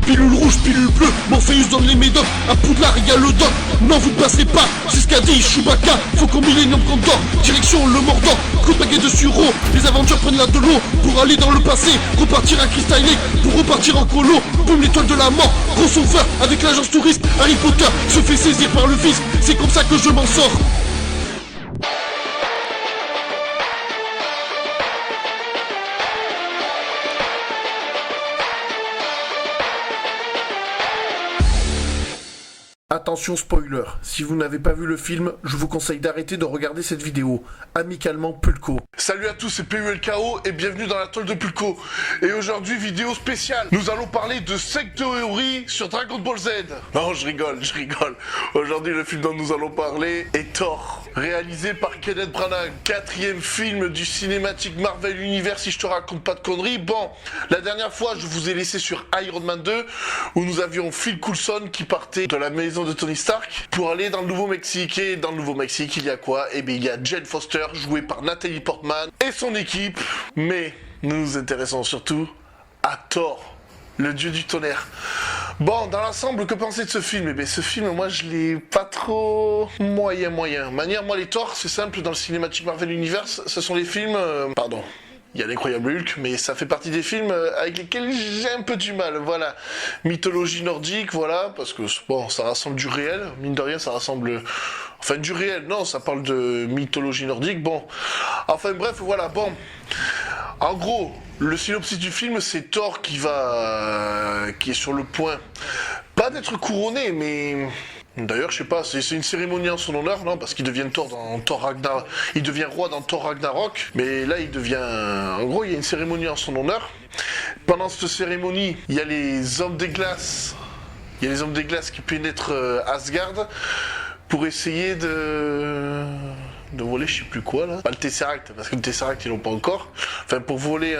Pilule rouge, pilule bleue, Morpheus donne les médocs. À Poudlard y'a le doc, non vous ne passerez pas. C'est ce qu'a dit Chewbacca, faut qu'on Millennium Condor. Direction le Mordor, coup de baguette de Suro. Les Avengers prennent la de l'eau pour aller dans le passé. Repartir à Crystal Lake, pour repartir en colo. Boum, l'étoile de la mort, crossover avec l'agence touriste. Harry Potter se fait saisir par le fisc, c'est comme ça que je m'en sors. Attention spoiler, si vous n'avez pas vu le film, je vous conseille d'arrêter de regarder cette vidéo. Amicalement Pulco. Salut à tous, c'est PULKO et bienvenue dans la toile de Pulco. Et aujourd'hui, vidéo spéciale. Nous allons parler de 5 théories sur Dragon Ball Z. Non, je rigole. Aujourd'hui, le film dont nous allons parler est Thor, réalisé par Kenneth Branagh. 4e film du cinématique Marvel Universe, si je te raconte pas de conneries. Bon, la dernière fois, je vous ai laissé sur Iron Man 2, où nous avions Phil Coulson qui partait de la maison de Tony Stark pour aller dans le Nouveau-Mexique. Et dans le Nouveau-Mexique, il y a quoi? Eh bien, il y a Jane Foster, jouée par Nathalie Portman, et son équipe. Mais nous nous intéressons surtout à Thor, le dieu du tonnerre. Bon, dans l'ensemble, que penser de ce film? Eh bien, ce film, moi, je l'ai pas trop moyen. Manière, moi, les Thor, c'est simple, dans le cinématique Marvel Universe, ce sont les films... Pardon. Il y a l'incroyable Hulk, mais ça fait partie des films avec lesquels j'ai un peu du mal, voilà. Mythologie nordique, voilà, parce que, bon, ça rassemble du réel, mine de rien, ça rassemble... Enfin, du réel, non, ça parle de mythologie nordique, bon. Enfin, bref, voilà, bon. En gros, le synopsis du film, c'est Thor qui est sur le point, pas d'être couronné, mais... D'ailleurs, je sais pas, c'est une cérémonie en son honneur, non? Parce qu'il devient Thor dans Thor Ragnarok. Il devient roi dans Thor Ragnarok, mais là, il devient... En gros, il y a une cérémonie en son honneur. Pendant cette cérémonie, il y a les hommes des glaces. Il y a les hommes des glaces qui pénètrent Asgard pour essayer de voler je sais plus quoi, là. Pas le Tesseract, parce que le Tesseract, ils l'ont pas encore. Enfin, pour voler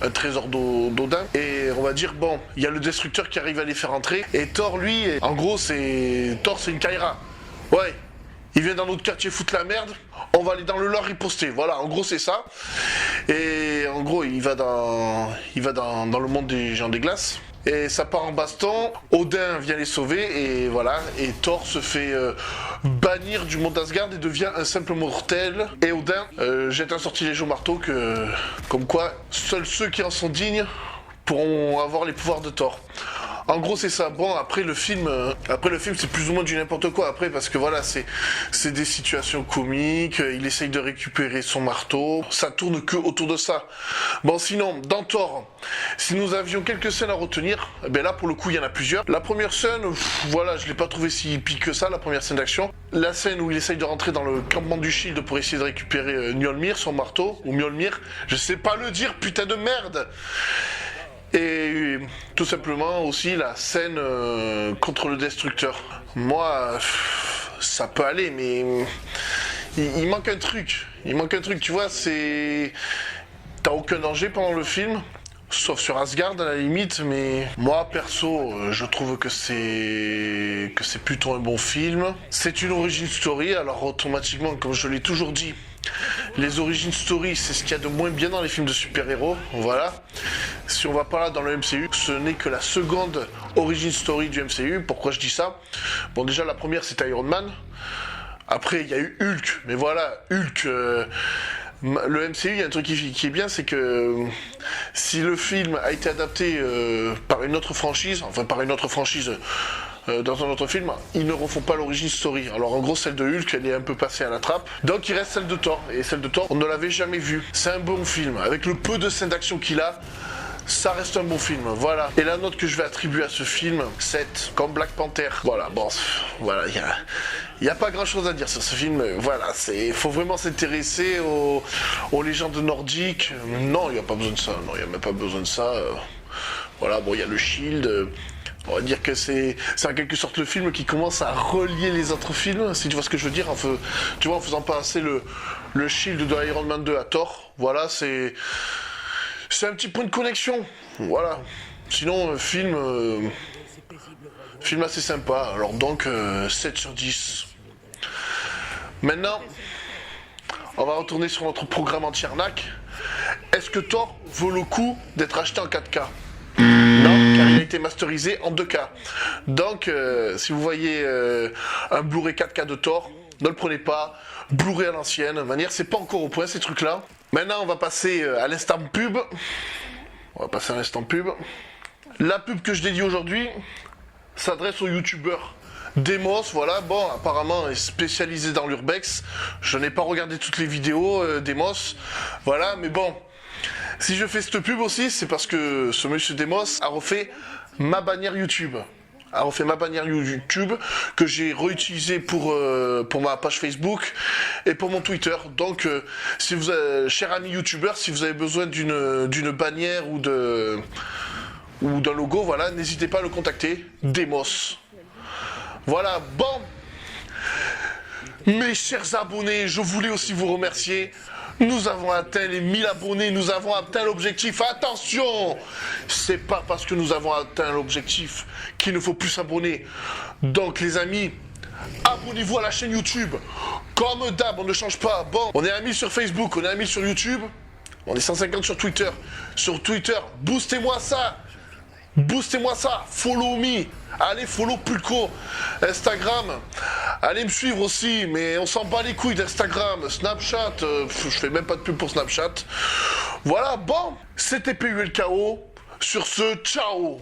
un trésor d'Odin, et on va dire, bon, il y a le destructeur qui arrive à les faire entrer, et Thor, lui, en gros, Thor, c'est une Kaira. Ouais, il vient dans notre quartier foutre la merde, on va aller dans le leur riposter, voilà, en gros, c'est ça. Et en gros, il va dans le monde des gens des glaces, et ça part en baston, Odin vient les sauver, et voilà, et Thor se fait bannir du monde Asgard et devient un simple mortel, et Odin jette un sortilège au marteau comme quoi seuls ceux qui en sont dignes pourront avoir les pouvoirs de Thor. En gros, c'est ça. Bon, après le film, c'est plus ou moins du n'importe quoi. Après, parce que voilà, c'est des situations comiques. Il essaye de récupérer son marteau. Ça tourne que autour de ça. Bon, sinon, dans Thor, si nous avions quelques scènes à retenir, ben là, pour le coup, il y en a plusieurs. La première scène, voilà, je l'ai pas trouvé si épique que ça, la première scène d'action. La scène où il essaye de rentrer dans le campement du Shield pour essayer de récupérer Mjolnir, son marteau, ou Mjolnir, je sais pas le dire, putain de merde. Et tout simplement aussi la scène contre le destructeur. Moi, ça peut aller, mais il manque un truc. Tu vois, t'as aucun danger pendant le film, sauf sur Asgard à la limite, mais moi perso, je trouve que c'est plutôt un bon film. C'est une origin story, alors automatiquement, comme je l'ai toujours dit, les origin story, c'est ce qu'il y a de moins bien dans les films de super-héros, voilà. Si on va pas là dans le MCU, ce n'est que la seconde origin story du MCU. Pourquoi je dis ça? Bon, déjà, la première, c'était Iron Man. Après, il y a eu Hulk. Mais voilà, Hulk... le MCU, il y a un truc qui est bien, c'est que si le film a été adapté par une autre franchise, dans un autre film, ils ne refont pas l'origin story. Alors en gros, celle de Hulk, elle est un peu passée à la trappe. Donc il reste celle de Thor. Et celle de Thor, on ne l'avait jamais vue. C'est un bon film. Avec le peu de scènes d'action qu'il a, ça reste un bon film, voilà. Et la note que je vais attribuer à ce film, 7, comme Black Panther. Voilà, bon, voilà, il y a pas grand chose à dire sur ce film, voilà, faut vraiment s'intéresser aux légendes nordiques. Non, il n'y a pas besoin de ça, non, il n'y a même pas besoin de ça. Voilà, bon, il y a le Shield. On va dire que c'est en quelque sorte le film qui commence à relier les autres films, si tu vois ce que je veux dire, tu vois, en faisant passer le Shield de Iron Man 2 à Thor, voilà, c'est un petit point de connexion, voilà. Sinon, film assez sympa, alors donc 7 sur 10. Maintenant, on va retourner sur notre programme anti-arnaque. Est-ce que Thor vaut le coup d'être acheté en 4K? Non? qualité masterisée en 2K. Donc, si vous voyez un Blu-ray 4K de Thor, ne le prenez pas. Blu-ray à l'ancienne, de manière, c'est pas encore au point ces trucs-là. Maintenant, on va passer à l'instant pub. La pub que je dédie aujourd'hui s'adresse aux youtubeurs. Demos, voilà, bon, apparemment est spécialisé dans l'urbex. Je n'ai pas regardé toutes les vidéos Demos, voilà, mais bon, si je fais cette pub aussi, c'est parce que ce monsieur Demos a refait ma bannière YouTube. Que j'ai réutilisé pour ma page Facebook et pour mon Twitter. Donc, si vous, cher ami youtubeur, si vous avez besoin d'une bannière ou d'un logo, voilà, n'hésitez pas à le contacter. Demos. Voilà, bon. Mes chers abonnés, je voulais aussi vous remercier. Nous avons atteint les 1000 abonnés, nous avons atteint l'objectif. Attention, c'est pas parce que nous avons atteint l'objectif qu'il ne faut plus s'abonner. Donc les amis, abonnez-vous à la chaîne YouTube. Comme d'hab, on ne change pas. Bon, on est amis sur Facebook, on est amis sur YouTube. On est 150 sur Twitter. Sur Twitter, boostez-moi ça. Follow me. Allez, follow Pulco. Instagram, allez me suivre aussi, mais on s'en bat les couilles d'Instagram. Snapchat, je fais même pas de pub pour Snapchat. Voilà, bon, c'était PULKO. Sur ce, ciao.